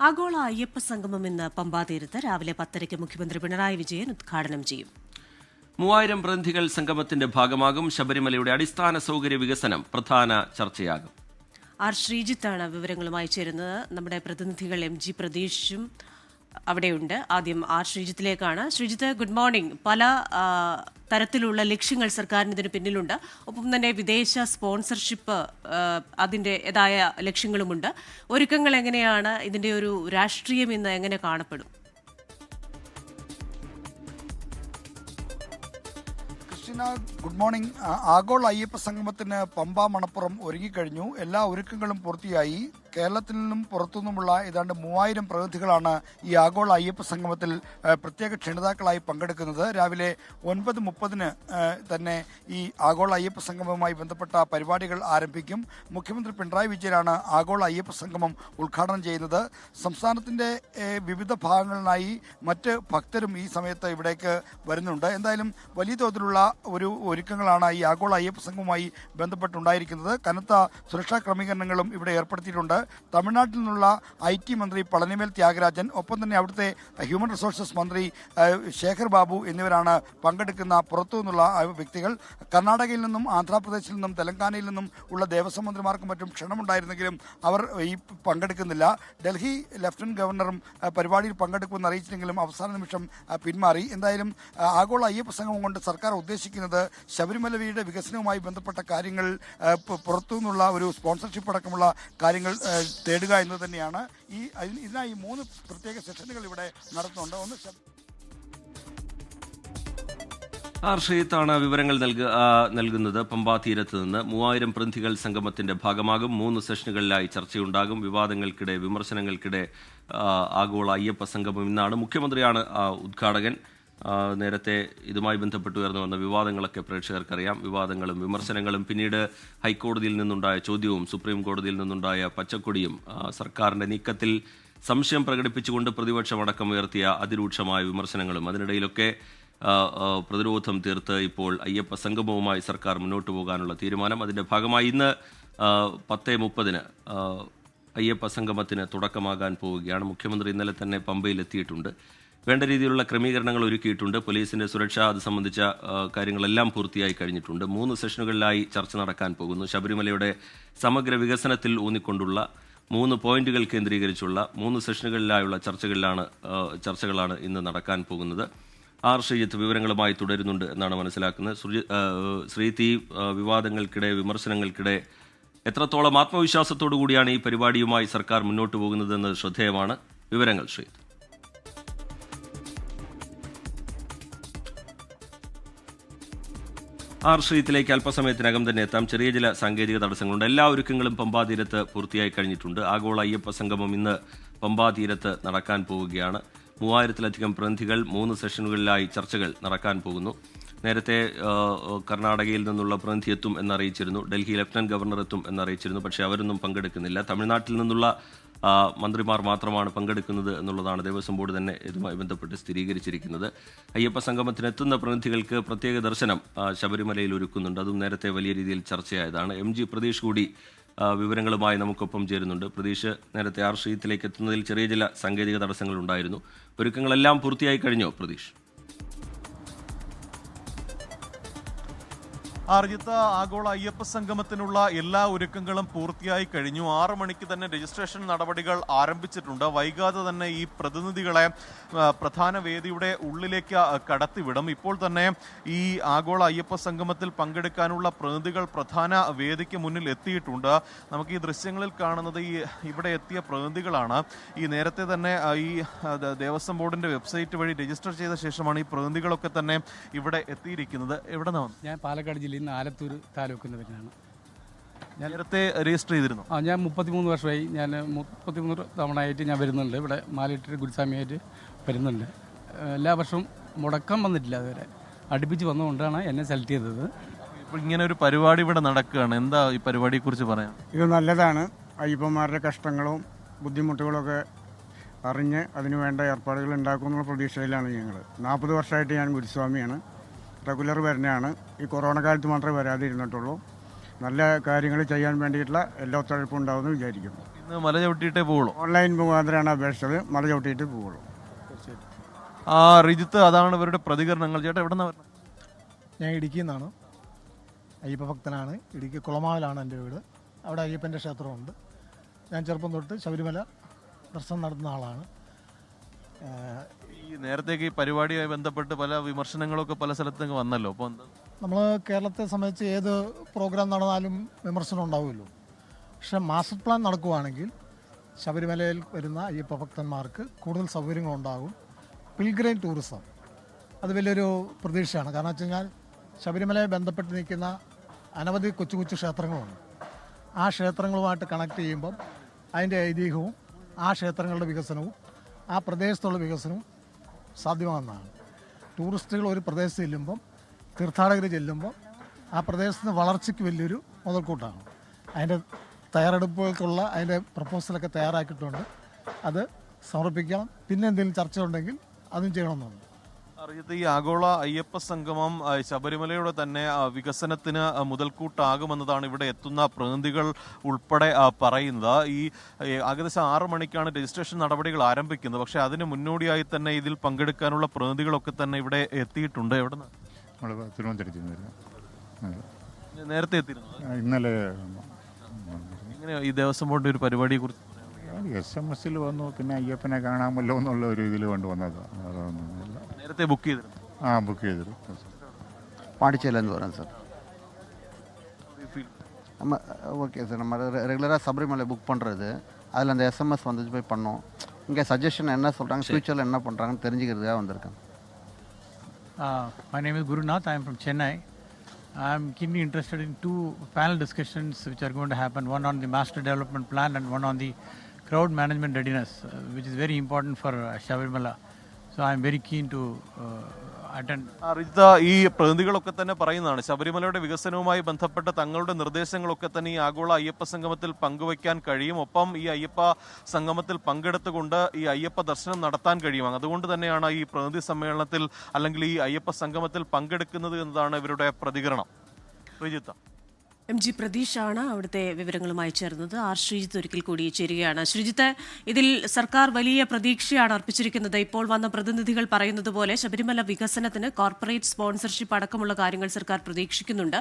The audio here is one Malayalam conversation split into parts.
ആഗോള അയ്യപ്പ സംഗമം ഇന്ന് പമ്പാതീരത്ത് രാവിലെ 10:30 മുഖ്യമന്ത്രി പിണറായി വിജയൻ ഉദ്ഘാടനം ചെയ്യും. 3000 പ്രതിനിധികൾ സംഗമത്തിന്റെ ഭാഗമാകും. ശബരിമലയുടെ അടിസ്ഥാന സൗകര്യ വികസനം പ്രധാന ചർച്ചയാകും. ആർ ശ്രീജിത്താണ് വിവരങ്ങളുമായി ചേരുന്നത്. നമ്മുടെ പ്രതിനിധികൾ MG പ്രതീഷും അവിടെയുണ്ട്. ആദ്യം ആർ ശ്രീജിത്തിലേക്കാണ്. Sreejith, good morning. പല തരത്തിലുള്ള ലക്ഷ്യങ്ങൾ സർക്കാരിന് ഇതിന് പിന്നിലുണ്ട്. ഒപ്പം തന്നെ വിദേശ സ്പോൺസർഷിപ്പ് അതിൻ്റെതായ ലക്ഷ്യങ്ങളുമുണ്ട്. ഒരുക്കങ്ങൾ എങ്ങനെയാണ്? ഇതിൻ്റെ ഒരു രാഷ്ട്രീയം ഇന്ന് എങ്ങനെ കാണപ്പെടും? Good morning. ആഗോള അയ്യപ്പ സംഗമത്തിന് പമ്പ മണപ്പുറം ഒരുങ്ങിക്കഴിഞ്ഞു. എല്ലാ ഒരുക്കങ്ങളും പൂർത്തിയായി. കേരളത്തിൽ നിന്നും പുറത്തുനിന്നുമുള്ള ഏതാണ്ട് 3000 പ്രതിനിധികളാണ് ഈ ആഗോള അയ്യപ്പ സംഗമത്തിൽ പ്രത്യേക ക്ഷണിതാക്കളായി പങ്കെടുക്കുന്നത്. രാവിലെ 9:30 തന്നെ ഈ ആഗോള അയ്യപ്പ സംഗമവുമായി ബന്ധപ്പെട്ട പരിപാടികൾ ആരംഭിക്കും. മുഖ്യമന്ത്രി പിണറായി വിജയനാണ് ആഗോള അയ്യപ്പ സംഗമം ഉദ്ഘാടനം ചെയ്യുന്നത്. സംസ്ഥാനത്തിന്റെ വിവിധ ഭാഗങ്ങളിലായി മറ്റ് ഭക്തരും ഈ സമയത്ത് ഇവിടേക്ക് വരുന്നുണ്ട്. എന്തായാലും വലിയ തോതിലുള്ള ഒരുക്കങ്ങളാണ് ഈ ആഗോള അയ്യപ്പ സംഘവുമായി ബന്ധപ്പെട്ടുണ്ടായിരിക്കുന്നത്. കനത്ത സുരക്ഷാ ക്രമീകരണങ്ങളും ഇവിടെ ഏർപ്പെടുത്തിയിട്ടുണ്ട്. തമിഴ്നാട്ടിൽ നിന്നുള്ള IT മന്ത്രി പളനിവേൽ ത്യാഗരാജൻ, ഒപ്പം തന്നെ അവിടുത്തെ ഹ്യൂമൻ റിസോഴ്സസ് മന്ത്രി ശേഖർ ബാബു എന്നിവരാണ് പങ്കെടുക്കുന്ന പുറത്തു നിന്നുള്ള വ്യക്തികൾ. കർണാടകയിൽ നിന്നും ആന്ധ്രാപ്രദേശിൽ നിന്നും തെലങ്കാനയിൽ നിന്നും ഉള്ള ദേവസ്വം മന്ത്രിമാർക്കും മറ്റും ക്ഷണമുണ്ടായിരുന്നെങ്കിലും അവർ ഈ പങ്കെടുക്കുന്നില്ല. ഡൽഹി ലഫ്റ്റനന്റ് ഗവർണറും പരിപാടിയിൽ പങ്കെടുക്കുമെന്ന് അറിയിച്ചെങ്കിലും അവസാന നിമിഷം പിന്മാറി. എന്തായാലും ആഗോള അയ്യപ്പ സംഗമം കൊണ്ട് സർക്കാർ ഉദ്ദേശിക്കുന്നത് ശബരിമലയുടെ വികസനവുമായി ബന്ധപ്പെട്ട കാര്യങ്ങൾ, പുറത്തു നിന്നുള്ള ഒരു സ്പോൺസർഷിപ്പ് അടക്കമുള്ള കാര്യങ്ങൾ തേടുക എന്ന് തന്നെയാണ്. ഇതിനായി 3 പ്രത്യേക സെഷനുകൾ ഇവിടെ നടത്തുന്നുണ്ട്. ഒന്ന് ശ്രീജിത്താണ് വിവരങ്ങൾ നൽകുന്നത്. പമ്പാ തീരത്ത് നിന്ന് 3000 പ്രതിനിധികൾ സംഗമത്തിന്റെ ഭാഗമാകും. 3 സെഷനുകളിലായി ചർച്ചയുണ്ടാകും. വിവാദങ്ങൾക്കിടെ, വിമർശനങ്ങൾക്കിടെ ആഗോള അയ്യപ്പ സംഗമം ഇന്നാണ്. മുഖ്യമന്ത്രിയാണ് ഉദ്ഘാടകൻ. നേരത്തെ ഇതുമായി ബന്ധപ്പെട്ട് ഉയർന്നു വന്ന വിവാദങ്ങളൊക്കെ പ്രേക്ഷകർക്കറിയാം. വിവാദങ്ങളും വിമർശനങ്ങളും, പിന്നീട് ഹൈക്കോടതിയിൽ നിന്നുണ്ടായ ചോദ്യവും സുപ്രീം കോടതിയിൽ നിന്നുണ്ടായ പച്ചക്കൊടിയും, സർക്കാരിന്റെ നീക്കത്തിൽ സംശയം പ്രകടിപ്പിച്ചുകൊണ്ട് പ്രതിപക്ഷമടക്കം ഉയർത്തിയ അതിരൂക്ഷമായ വിമർശനങ്ങളും, അതിനിടയിലൊക്കെ പ്രതിരോധം തീർത്ത് ഇപ്പോൾ അയ്യപ്പ സംഗമവുമായി സർക്കാർ മുന്നോട്ട് പോകാനുള്ള തീരുമാനം. അതിന്റെ ഭാഗമായി ഇന്ന് 10:30 അയ്യപ്പ സംഗമത്തിന് തുടക്കമാകാൻ പോവുകയാണ്. മുഖ്യമന്ത്രി ഇന്നലെ തന്നെ പമ്പയിലെത്തിയിട്ടുണ്ട്. വേണ്ട രീതിയിലുള്ള ക്രമീകരണങ്ങൾ ഒരുക്കിയിട്ടുണ്ട്. പോലീസിന്റെ സുരക്ഷ, അത് സംബന്ധിച്ച കാര്യങ്ങളെല്ലാം പൂർത്തിയായി കഴിഞ്ഞിട്ടുണ്ട്. 3 സെഷനുകളിലായി ചർച്ച നടക്കാൻ പോകുന്നു. ശബരിമലയുടെ സമഗ്ര വികസനത്തിൽ ഊന്നിക്കൊണ്ടുള്ള 3 പോയിന്റുകൾ കേന്ദ്രീകരിച്ചുള്ള 3 സെഷനുകളിലായുള്ള ചർച്ചകളാണ് ഇന്ന് നടക്കാൻ പോകുന്നത്. ആർ ശ്രീജിത്ത് വിവരങ്ങളുമായി തുടരുന്നുണ്ട് എന്നാണ് മനസ്സിലാക്കുന്നത്. ശ്രീജിത്ത്, ഈ വിവാദങ്ങൾക്കിടെ, വിമർശനങ്ങൾക്കിടെ എത്രത്തോളം ആത്മവിശ്വാസത്തോടു കൂടിയാണ് ഈ പരിപാടിയുമായി സർക്കാർ മുന്നോട്ട് പോകുന്നതെന്ന് ശ്രദ്ധേയമാണ്. വിവരങ്ങൾ ശ്രീജിത്ത്. ആർ ശ്രീജിത്തിലേക്ക് അല്പസമയത്തിനകം തന്നെ എത്താം. ചെറിയ ചില സാങ്കേതിക തടസ്സങ്ങളുണ്ട്. എല്ലാ ഒരുക്കങ്ങളും പമ്പാ തീരത്ത് പൂർത്തിയായി കഴിഞ്ഞിട്ടുണ്ട്. ആഗോള അയ്യപ്പ സംഗമം ഇന്ന് പമ്പാ തീരത്ത് നടക്കാൻ പോവുകയാണ്. 3000-ലധികം പ്രതിനിധികൾ, 3 സെഷനുകളിലായി ചർച്ചകൾ നടക്കാൻ പോകുന്നു. നേരത്തെ കർണാടകയിൽ നിന്നുള്ള പ്രതിനിധി എത്തും എന്നറിയിച്ചിരുന്നു. ഡൽഹി ലഫ്റ്റനന്റ് ഗവർണർ എത്തും എന്നറിയിച്ചിരുന്നു. പക്ഷേ അവരൊന്നും പങ്കെടുക്കുന്നില്ല. തമിഴ്നാട്ടിൽ നിന്നുള്ള മന്ത്രിമാർ മാത്രമാണ് പങ്കെടുക്കുന്നത് എന്നുള്ളതാണ് ദേവസ്വം ബോർഡ് തന്നെ ഇതുമായി ബന്ധപ്പെട്ട് സ്ഥിരീകരിച്ചിരിക്കുന്നത്. അയ്യപ്പ സംഗമത്തിന് എത്തുന്ന പ്രതിനിധികൾക്ക് പ്രത്യേക ദർശനം ശബരിമലയിൽ ഒരുക്കുന്നുണ്ട്. അതും നേരത്തെ വലിയ രീതിയിൽ ചർച്ചയായതാണ്. MG പ്രതീഷ് കൂടി വിവരങ്ങളുമായി നമുക്കൊപ്പം ചേരുന്നുണ്ട്. പ്രതീഷ്, നേരത്തെ ആർ ശ്രീജിത്തിലേക്ക് എത്തുന്നതിൽ ചെറിയ ചില സാങ്കേതിക തടസ്സങ്ങൾ ഉണ്ടായിരുന്നു. ഒരുക്കങ്ങളെല്ലാം പൂർത്തിയായി കഴിഞ്ഞോ പ്രതീഷ്? അർജിത്ത്, ആഗോള അയ്യപ്പ സംഗമത്തിനുള്ള എല്ലാ ഒരുക്കങ്ങളും പൂർത്തിയായി കഴിഞ്ഞു. 6 മണിക്ക് തന്നെ രജിസ്ട്രേഷൻ നടപടികൾ ആരംഭിച്ചിട്ടുണ്ട്. വൈകാതെ തന്നെ ഈ പ്രതിനിധികളെ പ്രധാന വേദിയുടെ ഉള്ളിലേക്ക് കടത്തിവിടും. ഇപ്പോൾ തന്നെ ഈ ആഗോള അയ്യപ്പ സംഗമത്തിൽ പങ്കെടുക്കാനുള്ള പ്രതിനിധികൾ പ്രധാന വേദിക്ക് മുന്നിൽ എത്തിയിട്ടുണ്ട്. നമുക്ക് ഈ ദൃശ്യങ്ങളിൽ കാണുന്നത് ഇവിടെ എത്തിയ പ്രതിനിധികളാണ്. ഈ നേരത്തെ തന്നെ ഈ ദേവസ്വം ബോർഡിന്റെ വെബ്സൈറ്റ് വഴി രജിസ്റ്റർ ചെയ്ത ശേഷമാണ് ഈ പ്രതിനിധികളൊക്കെ തന്നെ ഇവിടെ എത്തിയിരിക്കുന്നത്. എവിടെ നിന്നാണ്? ഞാൻ പാലക്കാട് ജില്ലയിൽ നിന്ന് ആലത്തൂർ താലൂക്കിൽ വരുന്നതാണ്. ഞാൻ നേരത്തെ രജിസ്റ്റർ ചെയ്തിരുന്നു. ഞാൻ 33 വർഷമായി. ഞാൻ 33 തവണയായിട്ട് ഞാൻ വരുന്നുണ്ട്. ഇവിടെ മാലിട്ട് ഗുരുസ്വാമിയായിട്ട് വരുന്നുണ്ട്. എല്ലാ വർഷവും മുടക്കം വന്നിട്ടില്ല. അതുവരെ അടുപ്പിച്ച് വന്നുകൊണ്ടാണ് എന്നെ സെലക്ട് ചെയ്തത്. ഇപ്പോൾ ഇങ്ങനെ ഒരു പരിപാടി ഇവിടെ നടക്കുകയാണ്. എന്താ ഈ പരിപാടിയെക്കുറിച്ച് പറയാം? ഇത് നല്ലതാണ്. അയ്യപ്പന്മാരുടെ കഷ്ടങ്ങളും ബുദ്ധിമുട്ടുകളൊക്കെ അറിഞ്ഞ് അതിനു വേണ്ട ഏർപ്പാടുകൾ ഉണ്ടാക്കുമെന്നുള്ള പ്രതീക്ഷയിലാണ് ഞങ്ങൾ. 40 വർഷമായിട്ട് ഞാൻ ഗുരുസ്വാമിയാണ്. റെഗുലർ വരുന്നതാണ്. ഈ കൊറോണ കാലത്ത് മാത്രമേ വരാതിരുന്നിട്ടുള്ളൂ. നല്ല കാര്യങ്ങൾ ചെയ്യാൻ വേണ്ടിയിട്ടുള്ള എല്ലാ ഒത്തുഴപ്പും ഉണ്ടാവുമെന്ന് വിചാരിക്കുന്നു. മല ചവിട്ടിയിട്ടേ പോവുള്ളൂ. ഓൺലൈൻ മുഖാന്തരമാണ് അപേക്ഷിച്ചത്. മല ചവിട്ടിയിട്ട് പോവുള്ളൂ. റിജിത്ത്, അതാണ് ഇവരുടെ പ്രതികരണങ്ങൾ. ചേട്ടാ എവിടെ നിന്നാണ് വരുന്നത്? ഞാൻ ഇടുക്കിയിൽ നിന്നാണ്. അയ്യപ്പ ഭക്തനാണ്. ഇടുക്കി കുളമാവിലാണ് എൻ്റെ വീട്. അവിടെ അയ്യപ്പൻ്റെ ക്ഷേത്രമുണ്ട്. ഞാൻ ചെറുപ്പം തൊട്ട് ശബരിമല ദർശനം നടത്തുന്ന ആളാണ്. ഈ നേരത്തേക്ക് ഈ പരിപാടിയുമായി ബന്ധപ്പെട്ട് പല വിമർശനങ്ങളൊക്കെ പല സ്ഥലത്തേക്ക് വന്നല്ലോ. അപ്പോൾ നമ്മൾ കേരളത്തെ സംബന്ധിച്ച് ഏത് പ്രോഗ്രാം നടന്നാലും വിമർശനം ഉണ്ടാവുമല്ലോ. പക്ഷെ മാസ്റ്റർ പ്ലാൻ നടക്കുകയാണെങ്കിൽ ശബരിമലയിൽ വരുന്ന അയ്യപ്പ ഭക്തന്മാർക്ക് കൂടുതൽ സൗകര്യങ്ങളുണ്ടാകും. പിൽഗ്രെയിൻ ടൂറിസം അത് വലിയൊരു പ്രതീക്ഷയാണ്. കാരണം വെച്ച് കഴിഞ്ഞാൽ ശബരിമലയെ ബന്ധപ്പെട്ട് നിൽക്കുന്ന അനവധി കൊച്ചു കൊച്ചു ക്ഷേത്രങ്ങളുണ്ട്. ആ ക്ഷേത്രങ്ങളുമായിട്ട് കണക്ട് ചെയ്യുമ്പം അതിൻ്റെ ഐതിഹ്യവും ആ ക്ഷേത്രങ്ങളുടെ വികസനവും ആ പ്രദേശത്തുള്ള വികസനവും സാധ്യമാകുന്നതാണ്. ടൂറിസ്റ്റുകൾ ഒരു പ്രദേശത്ത് ചെല്ലുമ്പം, തീർത്ഥാടകർ ചെല്ലുമ്പം ആ പ്രദേശത്തിന് വളർച്ചയ്ക്ക് വലിയൊരു മുതൽക്കൂട്ടാണ്. അതിൻ്റെ തയ്യാറെടുപ്പുകൾക്കുള്ള അതിൻ്റെ പ്രപ്പോസലൊക്കെ തയ്യാറാക്കിയിട്ടുണ്ട്. അത് സമർപ്പിക്കാം. പിന്നെ എന്തെങ്കിലും ചർച്ച ഉണ്ടെങ്കിൽ അതും ചെയ്യണമെന്നുണ്ട്. അറിയത്ത്, ഈ ആഗോള അയ്യപ്പ സംഗമം ശബരിമലയുടെ തന്നെ വികസനത്തിന് മുതൽക്കൂട്ടാകുമെന്നതാണ് ഇവിടെ എത്തുന്ന പ്രതിനിധികൾ ഉൾപ്പെടെ പറയുന്നത്. ഈ ഏകദേശം 6 മണിക്കാണ് രജിസ്ട്രേഷൻ നടപടികൾ ആരംഭിക്കുന്നത്. പക്ഷേ അതിന് മുന്നോടിയായി തന്നെ ഇതിൽ പങ്കെടുക്കാനുള്ള പ്രതിനിധികളൊക്കെ തന്നെ ഇവിടെ എത്തിയിട്ടുണ്ട്. എവിടെ നിന്ന്? നമ്മൾ തിരുവനന്തപുരത്ത് നിന്ന് നേരത്തെ എത്തിയിരുന്നു. ഇന്നലെ. ഇങ്ങനെ ഈ ദേവസ്വം ബോർഡിന്റെ ഒരു പരിപാടിയെ കുറിച്ച് SMS വന്നു. പിന്നെ അയ്യപ്പനെ കാണാമല്ലോ എന്നുള്ള ഒരു ഇതിൽ കൊണ്ടുവന്നതാണ്. അതൊന്നുമില്ല. നേരത്തെ ബുക്ക് ചെയ്തിരുന്നു. ബുക്ക് ചെയ്തിരുന്നു. பாண்டிச்சேரியிலேருந்து வரேன் சார். நம்ம ஓகே சார், நம்ம ரெகுலராக சபரிமலை புக் பண்ணுறது, அதில் அந்த SMS வந்துச்சு போய் பண்ணோம். இங்கே சஜஷன் என்ன சொல்கிறாங்க, ஃப்யூச்சரில் என்ன பண்ணுறாங்கன்னு தெரிஞ்சுக்கிறதுக்காக வந்திருக்கேன். My name is Gurunath. I am from Chennai. I am keenly interested in 2 panel discussions which are going to happen. One on the master development plan and one on the crowd management readiness, which is very important for Shabarimala. So I am very keen to attend. Rijitha, ഈ പ്രതിനിധികളൊക്കെ തന്നെ പറയുന്നതാണ് ശബരിമലയുടെ വികസനവുമായി ബന്ധപ്പെട്ട തങ്ങളുടെ നിർദ്ദേശങ്ങളൊക്കെ തന്നെ ഈ ആഗോള അയ്യപ്പ സംഗമത്തിൽ പങ്കുവയ്ക്കാൻ കഴിയും. ഒപ്പം ഈ അയ്യപ്പ സംഗമത്തിൽ പങ്കെടുത്തുകൊണ്ട് ഈ അയ്യപ്പ ദർശനം നടത്താൻ കഴിയും. അതുകൊണ്ട് തന്നെയാണ് ഈ പ്രതിനിധി സമ്മേളനത്തിൽ അല്ലെങ്കിൽ ഈ അയ്യപ്പ സംഗമത്തിൽ പങ്കെടുക്കുന്നത് എന്നതാണ് ഇവരുടെ പ്രതികരണം. റിജിത്ത, MG പ്രതീഷാണ് അവിടുത്തെ വിവരങ്ങളുമായി ചേർന്നത്. ശ്രീജിത്ത് ഒരിക്കൽ കൂടി ചേരുകയാണ്. ശ്രീജിത്ത്, ഇതിൽ സർക്കാർ വലിയ പ്രതീക്ഷയാണ് അർപ്പിച്ചിരിക്കുന്നത്. ഇപ്പോൾ വന്ന പ്രതിനിധികൾ പറയുന്നത് പോലെ ശബരിമല വികസനത്തിന് കോർപ്പറേറ്റ് സ്പോൺസർഷിപ്പ് അടക്കമുള്ള കാര്യങ്ങൾ സർക്കാർ പ്രതീക്ഷിക്കുന്നുണ്ട്.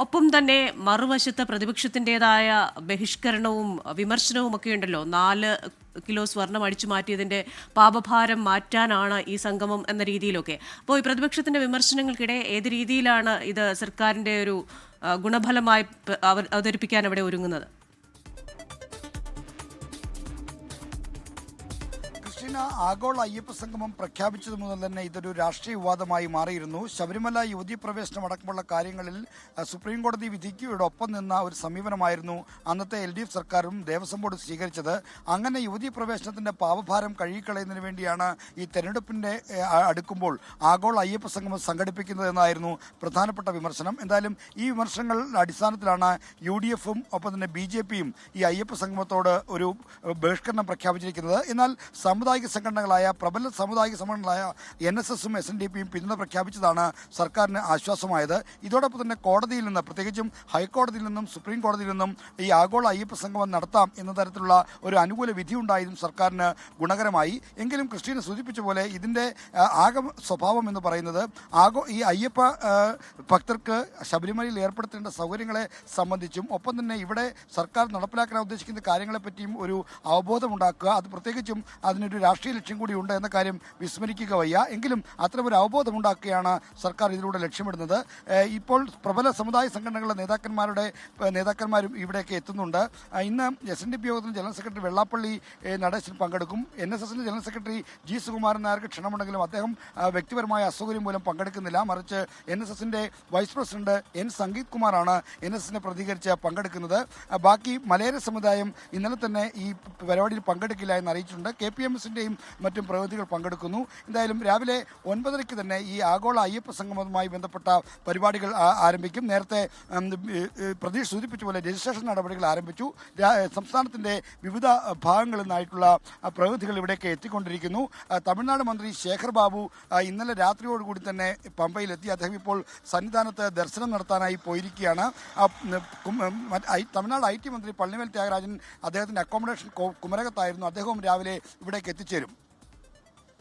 ഒപ്പം തന്നെ മറുവശത്ത് പ്രതിപക്ഷത്തിൻ്റെതായ ബഹിഷ്കരണവും വിമർശനവും ഒക്കെ ഉണ്ടല്ലോ. 4 കിലോ സ്വർണം അടിച്ചു മാറ്റിയതിന്റെ പാപഭാരം മാറ്റാനാണ് ഈ സംഗമം എന്ന രീതിയിലൊക്കെ. അപ്പോൾ ഈ പ്രതിപക്ഷത്തിന്റെ വിമർശനങ്ങൾക്കിടെ ഏത് രീതിയിലാണ് ഇത് സർക്കാരിന്റെ ഒരു ഗുണഫലമായി അവതരിപ്പിക്കാൻ അവിടെ ഒരുങ്ങുന്നത്? ആഗോള അയ്യപ്പ സംഗമം പ്രഖ്യാപിച്ചത് മുതൽ തന്നെ ഇതൊരു രാഷ്ട്രീയ വിവാദമായി മാറിയിരുന്നു. ശബരിമല യുവതീ പ്രവേശനം അടക്കമുള്ള കാര്യങ്ങളിൽ സുപ്രീം കോടതി വിധിക്കോടൊപ്പം നിന്ന ഒരു സമീപനമായിരുന്നു അന്നത്തെ LDF സർക്കാരും ദേവസ്വം ബോർഡ് സ്വീകരിച്ചത്. അങ്ങനെ യുവതീ പ്രവേശനത്തിന്റെ പാപഭാരം കഴുകിക്കളയുന്നതിന് വേണ്ടിയാണ് ഈ തെരഞ്ഞെടുപ്പിന്റെ അടുക്കുമ്പോൾ ആഗോള അയ്യപ്പ സംഗമം സംഘടിപ്പിക്കുന്നത് എന്നായിരുന്നു പ്രധാനപ്പെട്ട വിമർശനം. എന്തായാലും ഈ വിമർശനങ്ങളുടെ അടിസ്ഥാനത്തിലാണ് UDF-ഉം ഒപ്പം തന്നെ BJP-യും ഈ അയ്യപ്പ സംഗമത്തോട് ഒരു ബഹിഷ്കരണം പ്രഖ്യാപിച്ചിരിക്കുന്നത്. എന്നാൽ സാമുദായിക സംഘടനകളായ പ്രബല സാമുദായിക സംഘടനകളായ NSS-ഉം SNDP-യും പിന്തുണ പ്രഖ്യാപിച്ചതാണ് സർക്കാരിന് ആശ്വാസമായത്. ഇതോടൊപ്പം തന്നെ കോടതിയിൽ നിന്ന്, പ്രത്യേകിച്ചും ഹൈക്കോടതിയിൽ നിന്നും സുപ്രീം കോടതിയിൽ നിന്നും ഈ ആഗോള അയ്യപ്പ സംഗമം നടത്താം എന്ന തരത്തിലുള്ള ഒരു അനുകൂല വിധി ഉണ്ടായതും സർക്കാരിന് ഗുണകരമായി. എങ്കിലും ക്രിസ്റ്റീന സൂചിപ്പിച്ച പോലെ ഇതിൻ്റെ ആകെ സ്വഭാവം എന്ന് പറയുന്നത് ഈ അയ്യപ്പ ഭക്തർക്ക് ശബരിമലയിൽ ഏർപ്പെടുത്തേണ്ട സൗകര്യങ്ങളെ സംബന്ധിച്ചും ഒപ്പം തന്നെ ഇവിടെ സർക്കാർ നടപ്പിലാക്കാൻ ഉദ്ദേശിക്കുന്ന കാര്യങ്ങളെപ്പറ്റിയും ഒരു അവബോധമുണ്ടാക്കുക, അത് പ്രത്യേകിച്ചും അതിനൊരു രാഷ്ട്രീയ ലക്ഷ്യം കൂടി ഉണ്ട് എന്ന കാര്യം വിസ്മരിക്കുക വയ്യ. എങ്കിലും അത്തരമൊരു അവബോധമുണ്ടാക്കുകയാണ് സർക്കാർ ഇതിലൂടെ ലക്ഷ്യമിടുന്നത്. ഇപ്പോൾ പ്രബല സമുദായ സംഘടനകളുടെ നേതാക്കന്മാരും ഇവിടെയൊക്കെ എത്തുന്നുണ്ട്. ഇന്ന് SNDP യോഗത്തിൽ ജനറൽ സെക്രട്ടറി വെള്ളാപ്പള്ളി നടേശൻ പങ്കെടുക്കും. NSS-ന്റെ ജനറൽ സെക്രട്ടറി G. സുകുമാരൻ നായർക്ക് ക്ഷണമുണ്ടെങ്കിലും അദ്ദേഹം വ്യക്തിപരമായ അസൗകര്യം മൂലം പങ്കെടുക്കുന്നില്ല. മറിച്ച് NSS-ന്റെ വൈസ് പ്രസിഡന്റ് N. സംഗീത് കുമാറാണ് NSS-നെ പ്രതികരിച്ച് പങ്കെടുക്കുന്നത്. ബാക്കി മലയാള സമുദായം ഇന്നലെ തന്നെ ഈ പരിപാടിയിൽ പങ്കെടുക്കില്ല എന്ന് അറിയിച്ചിട്ടുണ്ട്. KPMS എസിൻ്റെയും മറ്റും പ്രതിനിധികൾ പങ്കെടുക്കുന്നു. എന്തായാലും രാവിലെ 9:30 തന്നെ ഈ ആഗോള അയ്യപ്പ സംഗമവുമായി ബന്ധപ്പെട്ട പരിപാടികൾ ആരംഭിക്കും. നേരത്തെ പ്രതീഷ് സൂചിപ്പിച്ച പോലെ രജിസ്ട്രേഷൻ നടപടികൾ ആരംഭിച്ചു. സംസ്ഥാനത്തിൻ്റെ വിവിധ ഭാഗങ്ങളിൽ നിന്നായിട്ടുള്ള പ്രതിനിധികൾ ഇവിടേക്ക് എത്തിക്കൊണ്ടിരിക്കുന്നു. തമിഴ്നാട് മന്ത്രി ശേഖർ ബാബു ഇന്നലെ രാത്രിയോടുകൂടി തന്നെ പമ്പയിലെത്തി. അദ്ദേഹം ഇപ്പോൾ സന്നിധാനത്ത് ദർശനം നടത്താനായി പോയിരിക്കുകയാണ്. തമിഴ്നാട് IT മന്ത്രി പളനിവേൽ ത്യാഗരാജൻ അദ്ദേഹത്തിൻ്റെ അക്കോമഡേഷൻ കുമരകത്തായിരുന്നു. അദ്ദേഹവും രാവിലെ ഇവിടേക്ക് എത്തിച്ചേരും.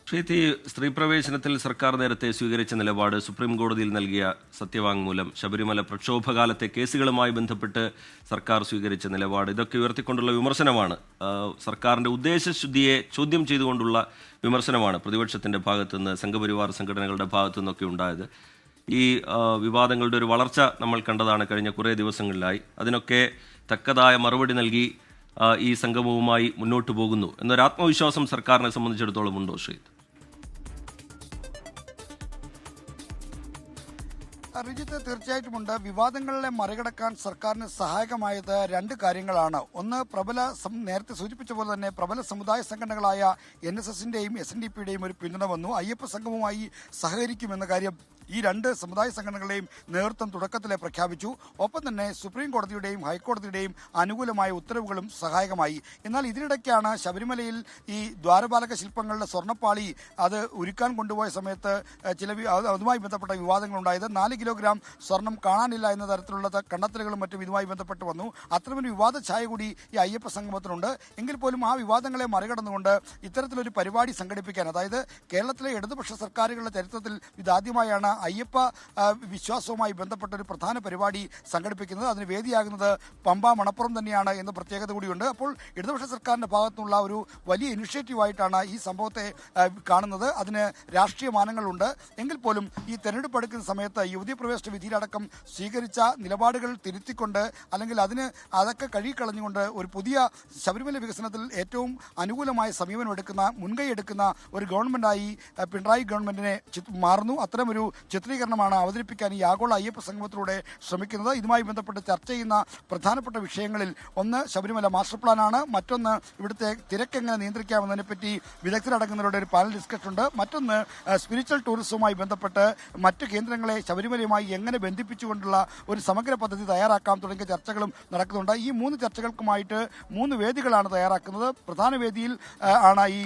ശ്രീതി, സ്ത്രീ പ്രവേശനത്തിൽ സർക്കാർ നേരത്തെ സ്വീകരിച്ച നിലപാട്, സുപ്രീം കോടതിയിൽ നൽകിയ സത്യവാങ്മൂലം, ശബരിമല പ്രക്ഷോഭകാലത്തെ കേസുകളുമായി ബന്ധപ്പെട്ട് സർക്കാർ സ്വീകരിച്ച നിലപാട്, ഇതൊക്കെ ഉയർത്തിക്കൊണ്ടുള്ള വിമർശനമാണ്. സർക്കാരിൻ്റെ ഉദ്ദേശശുദ്ധിയെ ചോദ്യം ചെയ്തുകൊണ്ടുള്ള വിമർശനമാണ് പ്രതിപക്ഷത്തിൻ്റെ ഭാഗത്തുനിന്ന്, സംഘപരിവാർ സംഘടനകളുടെ ഭാഗത്തു നിന്നൊക്കെ ഉണ്ടായത്. ഈ വിവാദങ്ങളുടെ ഒരു വളർച്ച നമ്മൾ കണ്ടതാണ് കഴിഞ്ഞ കുറേ ദിവസങ്ങളിലായി. അതിനൊക്കെ തക്കതായ മറുപടി നൽകി ഈ സംഗമവുമായി മുന്നോട്ട് പോകുന്നു എന്നൊരു ആത്മവിശ്വാസം സർക്കാരിനെ സംബന്ധിച്ചിടത്തോളം ഉണ്ടോ ശ്രീത്? റിജിത്ത്, തീർച്ചയായിട്ടുമുണ്ട്. വിവാദങ്ങളെ മറികടക്കാൻ സർക്കാരിന് സഹായകമായത് രണ്ട് കാര്യങ്ങളാണ്. ഒന്ന്, നേരത്തെ സൂചിപ്പിച്ച പോലെ തന്നെ പ്രബല സമുദായ സംഘടനകളായ NSSന്റെയും SNDPയുടെയും ഒരു പിന്തുണ വന്നു. അയ്യപ്പ സംഘവുമായി സഹകരിക്കുമെന്ന കാര്യം ഈ രണ്ട് സമുദായ സംഘടനകളെയും നേതൃത്വം തുടക്കത്തിലെ പ്രഖ്യാപിച്ചു. ഒപ്പം തന്നെ സുപ്രീം കോടതിയുടെയും ഹൈക്കോടതിയുടെയും അനുകൂലമായ ഉത്തരവുകളും സഹായകമായി. എന്നാൽ ഇതിനിടയ്ക്കാണ് ശബരിമലയിൽ ഈ ദ്വാരപാലക ശില്പങ്ങളുടെ സ്വർണ്ണപ്പാളി അത് ഉരുക്കാൻ കൊണ്ടുപോയ സമയത്ത് അതുമായി ബന്ധപ്പെട്ട വിവാദങ്ങളുണ്ടായത്. 4 കിലോഗ്രാം സ്വർണം കാണാനില്ല എന്ന തരത്തിലുള്ള കണ്ടെത്തലുകളും മറ്റും ഇതുമായി ബന്ധപ്പെട്ട് വന്നു. അത്തരമൊരു വിവാദ ഛായ കൂടി ഈ അയ്യപ്പ സംഗമത്തിനുണ്ട്. എങ്കിൽ പോലും ആ വിവാദങ്ങളെ മറികടന്നുകൊണ്ട് ഇത്തരത്തിലൊരു പരിപാടി സംഘടിപ്പിക്കാൻ, അതായത് കേരളത്തിലെ ഇടതുപക്ഷ സർക്കാരുകളുടെ ചരിത്രത്തിൽ ഇതാദ്യമായാണ് അയ്യപ്പ വിശ്വാസവുമായി ബന്ധപ്പെട്ട ഒരു പ്രധാന പരിപാടി സംഘടിപ്പിക്കുന്നത്. അതിന് വേദിയാകുന്നത് പമ്പ മണപ്പുറം തന്നെയാണ് എന്ന പ്രത്യേകത കൂടിയുണ്ട്. അപ്പോൾ ഇടതുപക്ഷ സർക്കാരിൻ്റെ ഭാഗത്തുനിന്നുള്ള ഒരു വലിയ ഇനിഷ്യേറ്റീവായിട്ടാണ് ഈ സംഭവത്തെ കാണുന്നത്. അതിന് രാഷ്ട്രീയ മാനങ്ങളുണ്ട്. എങ്കിൽ പോലും ഈ തെരഞ്ഞെടുപ്പ് എടുക്കുന്ന സമയത്ത് യുവതീ പ്രവേശന വിധിയിലടക്കം സ്വീകരിച്ച നിലപാടുകൾ തിരുത്തിക്കൊണ്ട്, അല്ലെങ്കിൽ അതൊക്കെ കഴുകിക്കളഞ്ഞുകൊണ്ട് ഒരു പുതിയ ശബരിമല വികസനത്തിൽ ഏറ്റവും അനുകൂലമായ സമീപനമെടുക്കുന്ന, മുൻകൈ എടുക്കുന്ന ഒരു ഗവൺമെൻറ്റായി പിണറായി ഗവൺമെൻറ്റിനെ മാറുന്നു. അത്തരമൊരു ചിത്രീകരണമാണ് അവതരിപ്പിക്കാൻ ഈ ആഗോള അയ്യപ്പ സംഗമത്തിലൂടെ ശ്രമിക്കുന്നത്. ഇതുമായി ബന്ധപ്പെട്ട് ചർച്ച ചെയ്യുന്ന പ്രധാനപ്പെട്ട വിഷയങ്ങളിൽ ഒന്ന് ശബരിമല മാസ്റ്റർ പ്ലാനാണ്. മറ്റൊന്ന് ഇവിടുത്തെ തിരക്കെങ്ങനെ നിയന്ത്രിക്കാമെന്നതിനെപ്പറ്റി വിദഗ്ധരടങ്ങുന്നവരുടെ ഒരു പാനൽ ഡിസ്കഷൻ ഉണ്ട്. മറ്റൊന്ന് സ്പിരിച്വൽ ടൂറിസവുമായി ബന്ധപ്പെട്ട് മറ്റ് കേന്ദ്രങ്ങളെ ശബരിമലയുമായി എങ്ങനെ ബന്ധിപ്പിച്ചുകൊണ്ടുള്ള ഒരു സമഗ്ര പദ്ധതി തയ്യാറാക്കാം തുടങ്ങിയ ചർച്ചകളും നടക്കുന്നുണ്ട്. ഈ 3 ചർച്ചകൾക്കുമായിട്ട് 3 വേദികളാണ് തയ്യാറാക്കുന്നത്. പ്രധാന വേദിയിൽ ആണ് ഈ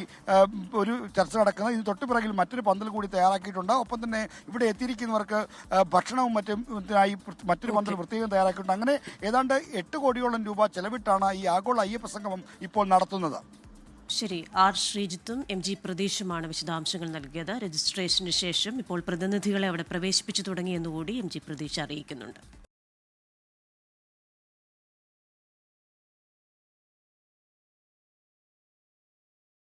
ഒരു ചർച്ച നടക്കുന്നത്. ഇതിന് തൊട്ടുപിറകിൽ മറ്റൊരു പന്തൽ കൂടി തയ്യാറാക്കിയിട്ടുണ്ട്. ഒപ്പം തന്നെ ഇവിടെ എത്തിയിരിക്കുന്നവർക്ക് ഭക്ഷണവും മറ്റുമായി മറ്റൊരു പന്തൽ പ്രത്യേകം തയ്യാറാക്കിയിട്ടുണ്ട്. അങ്ങനെ ഏതാണ്ട് 8 കോടിയോളം രൂപ ചെലവിട്ടാണ് ഈ ആഗോള അയ്യപ്പ സംഗമം ഇപ്പോൾ നടത്തുന്നത്. ശരി, R ശ്രീജിത്തും MG പ്രതീഷുമാണ് വിശദാംശങ്ങൾ നൽകിയത്. രജിസ്ട്രേഷന് ശേഷം ഇപ്പോൾ പ്രതിനിധികളെ അവിടെ പ്രവേശിപ്പിച്ചു തുടങ്ങിയെന്നുകൂടി MG പ്രതീഷ് അറിയിക്കുന്നുണ്ട്.